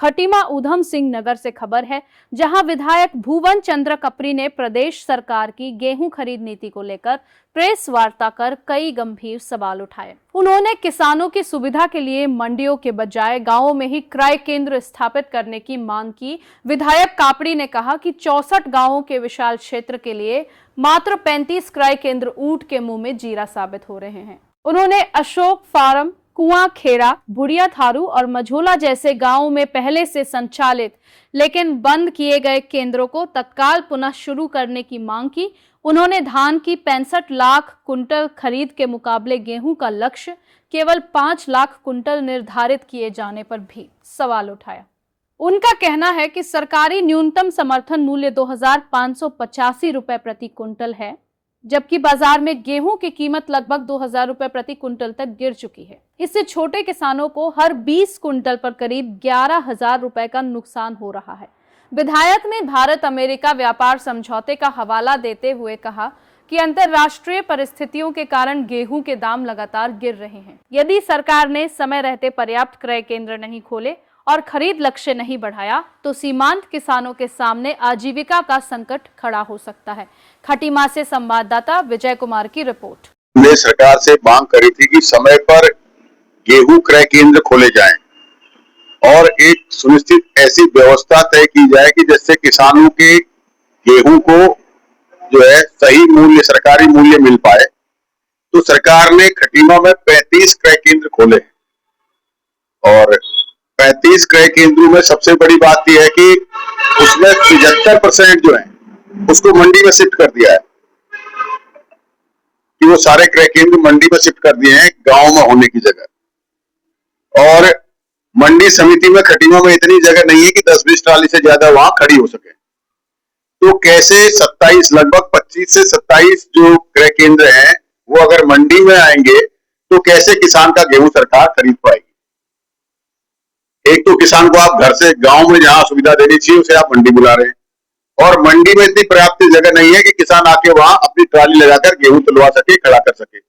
खटीमा ऊधम सिंह नगर से खबर है, जहां विधायक भुवन चंद्र कपरी ने प्रदेश सरकार की गेहूं खरीद नीति को लेकर प्रेस वार्ता कर कई गंभीर सवाल उठाए। उन्होंने किसानों की सुविधा के लिए मंडियों के बजाय गांवों में ही क्रय केंद्र स्थापित करने की मांग की। विधायक कापड़ी ने कहा कि 64 गांवों के विशाल क्षेत्र के लिए मात्र 35 क्रय केंद्र ऊंट के मुंह में जीरा साबित हो रहे हैं। उन्होंने अशोक फार्म, कुआं खेड़ा, बुढ़िया थारू और मझोला जैसे गांवों में पहले से संचालित लेकिन बंद किए गए केंद्रों को तत्काल पुनः शुरू करने की मांग की। उन्होंने धान की 65 लाख कुंटल खरीद के मुकाबले गेहूं का लक्ष्य केवल 5 लाख कुंटल निर्धारित किए जाने पर भी सवाल उठाया। उनका कहना है कि सरकारी न्यूनतम समर्थन मूल्य 2585 रुपए प्रति कुंटल है, जबकि बाजार में गेहूं की कीमत लगभग 2000 रुपए प्रति कुंटल तक गिर चुकी है। इससे छोटे किसानों को हर 20 कुंटल पर करीब 11,000 रुपए का नुकसान हो रहा है। विधायक ने भारत अमेरिका व्यापार समझौते का हवाला देते हुए कहा कि अंतर्राष्ट्रीय परिस्थितियों के कारण गेहूं के दाम लगातार गिर रहे हैं। यदि सरकार ने समय रहते पर्याप्त क्रय केंद्र नहीं खोले और खरीद लक्ष्य नहीं बढ़ाया तो सीमांत किसानों के सामने आजीविका का संकट खड़ा हो सकता है। खटीमा से संवाददाता विजय कुमार की रिपोर्ट। हमने सरकार से मांग करी थी कि समय पर गेहूं क्रय केंद्र खोले जाएं और एक सुनिश्चित ऐसी व्यवस्था तय की जाए कि जिससे किसानों के गेहूं को जो है सही मूल्य, सरकारी मूल्य मिल पाए। तो सरकार ने खटीमा में 35 क्रय केंद्र खोले और 35 क्रय केंद्रों में सबसे बड़ी बात यह है कि उसमें 75% जो है उसको मंडी में शिफ्ट कर दिया है कि वो सारे क्रय केंद्र मंडी में शिफ्ट कर दिए हैं गांव में होने की जगह। और मंडी समिति में खटीमा में इतनी जगह नहीं है कि 10-20 ट्राली से ज्यादा वहां खड़ी हो सके। तो कैसे 27 लगभग 25 से 27 जो क्रय केंद्र हैं वो अगर मंडी में आएंगे तो कैसे किसान का गेहूं सरकार खरीद पाएगी। एक तो किसान को आप घर से गांव में जहां सुविधा देनी चाहिए उसे आप मंडी बुला रहे हैं और मंडी में इतनी पर्याप्त जगह नहीं है कि किसान आके वहां अपनी ट्राली लगाकर गेहूं तुलवा सके, खड़ा कर सके।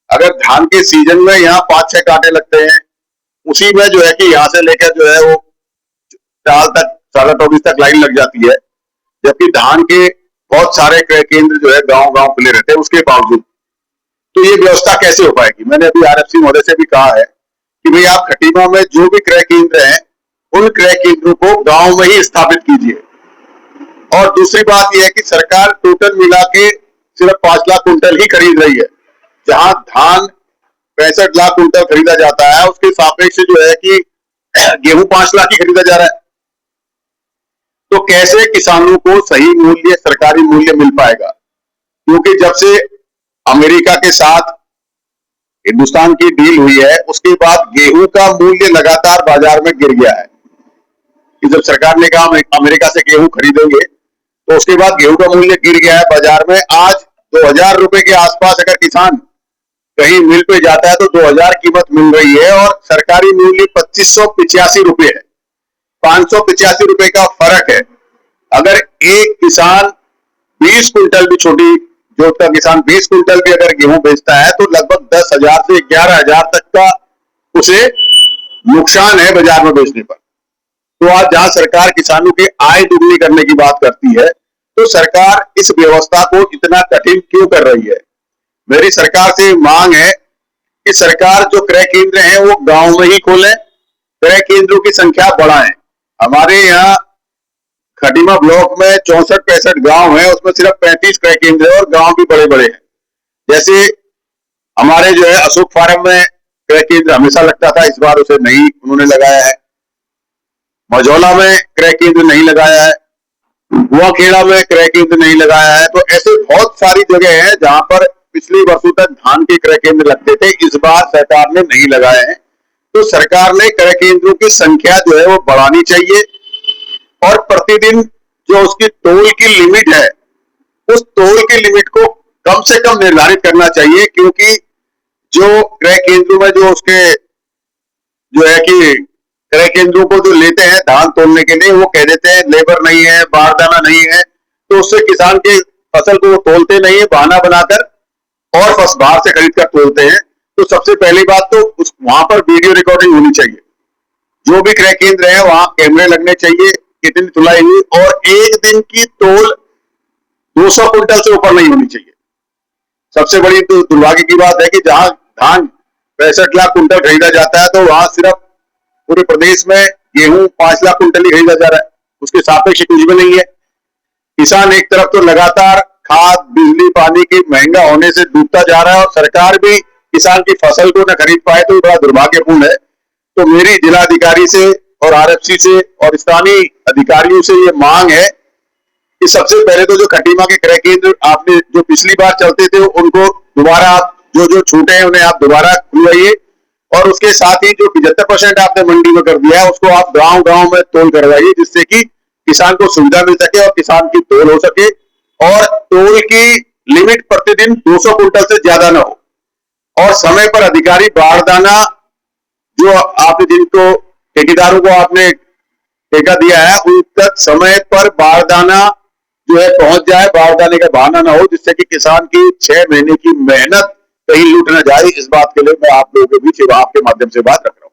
अगर धान के सीजन में यहाँ 5-6 कांटे लगते हैं, उसी में जो है कि यहाँ से लेकर जो है वो चाल तक 24:30 तक लाइन लग जाती है, जबकि धान के बहुत सारे क्रय केंद्र जो है गांव-गांव खुले रहते हैं। उसके बावजूद तो ये व्यवस्था कैसे हो पाएगी। मैंने अभी आरएफसी महोदय से भी कहा है कि भाई आप खटीमा में जो भी क्रय केंद्र हैं उन क्रय केंद्रों को गांव में ही स्थापित कीजिए। और दूसरी बात यह है कि सरकार टोटल मिला के सिर्फ 5 लाख कुंटल ही खरीद रही है, जहां धान 65 लाख कुंटल खरीदा जाता है उसके सापेक्ष जो है कि गेहूं 5 लाख ही खरीदा जा रहा है। तो कैसे किसानों को सही मूल्य, सरकारी मूल्य मिल पाएगा, क्योंकि जब से अमेरिका के साथ हिंदुस्तान की डील हुई है उसके बाद गेहूं का मूल्य लगातार बाजार में गिर गया है कि जब सरकार ने कहा अमेरिका से गेहूं खरीदेंगे तो उसके बाद गेहूं का मूल्य गिर गया है बाजार में। आज 2000 रुपए के आसपास अगर किसान कहीं मिल पे जाता है तो 2000 कीमत मिल रही है और सरकारी मूल्य 2585 रुपए है। 585 रुपए का फर्क है। अगर एक किसान 20 कुंटल भी, छोटी जोत का किसान 20 कुंटल भी अगर गेहूं बेचता है तो लगभग 10,000 से 11,000 तक का उसे नुकसान है बाजार में बेचने पर। तो आज जहां सरकार किसानों की आय दुगनी करने की बात करती है तो सरकार इस व्यवस्था को इतना कठिन क्यों कर रही है। मेरी सरकार से मांग है कि सरकार जो क्रय केंद्र हैं वो गांव में ही खोलें, क्रय केंद्रों की संख्या बढ़ाएं। हमारे यहाँ खटीमा ब्लॉक में 64-65 गांव हैं, उसमें सिर्फ 35 क्रय केंद्र है और गांव भी बड़े बड़े हैं। जैसे हमारे जो है अशोक फार्म में क्रय केंद्र हमेशा लगता था, इस बार उसे नहीं उन्होंने लगाया है। मझोला में क्रय केंद्र नहीं लगाया है, कुआं खेड़ा में क्रय केंद्र नहीं लगाया है। तो ऐसे बहुत सारी जगह है जहां पर पिछले वर्षों तक धान के क्रय केंद्र लगते थे, इस बार सरकार ने नहीं लगाए हैं। तो सरकार ने क्रय केंद्रों की संख्या जो है वो बढ़ानी चाहिए और प्रतिदिन जो उसकी तोल की लिमिट है उस तोल की लिमिट को कम से कम निर्धारित करना चाहिए, क्योंकि जो क्रय केंद्रों में जो उसके जो है कि क्रय केंद्रों को जो लेते हैं धान तोलने के लिए वो कह देते हैं लेबर नहीं है, बारदाना नहीं है, तो उससे किसान के फसल को वो तोलते नहीं है, बहाना बनाकर और फसल बाहर से खरीद कर तोलते हैं। तो सबसे पहली बात तो वहां पर वीडियो रिकॉर्डिंग होनी चाहिए जो भी क्रय केंद्र है वहां कैमरे लगने चाहिए, कितनी तुलाई हुई, और एक दिन की तोल 200 क्विंटल से ऊपर नहीं होनी चाहिए। सबसे बड़ी तो दुर्भाग्य की बात है कि जहां धान 65 लाख कुंटल खरीदा जाता है, तो वहां सिर्फ पूरे प्रदेश में गेहूं 5 लाख कुंटल ही खरीदा जा रहा है, उसके सापेक्ष कुछ भी नहीं है। किसान एक तरफ तो लगातार खाद, बिजली, पानी की महंगा होने से डूबता जा रहा है, और सरकार भी किसान की फसल को न खरीद पाए, तो बड़ा दुर्भाग्यपूर्ण है। तो मेरी जिलाधिकारी से और आरएफसी से और स्थानीय अधिकारियों से ये मांग है कि सबसे पहले तो जो खटीमा के क्रय केंद्र आपने जो पिछली बार चलते थे, उनको दोबारा आप जो छूटे हैं उन्हें आप दोबारा खुलवाइए, और उसके साथ ही जो 75% आपने मंडी में कर दिया है उसको आप गांव-गांव में तोल करवाइए, जिससे कि किसान को सुविधा मिल सके और किसान की तोल हो सके, और तोल की लिमिट प्रतिदिन 200 क्विंटल से ज्यादा ना हो, और समय पर अधिकारी बारदाना जो आपने जिनको ठेकेदारों को आपने ठेका दिया है उन तक समय पर बारदाना जो है पहुंच जाए, बारदाने का बहाना ना हो, जिससे कि किसान की 6 महीने की मेहनत कहीं लूट न जाए। इस बात के लिए मैं आप लोगों के बीच आपके माध्यम से बात रख रहा हूं।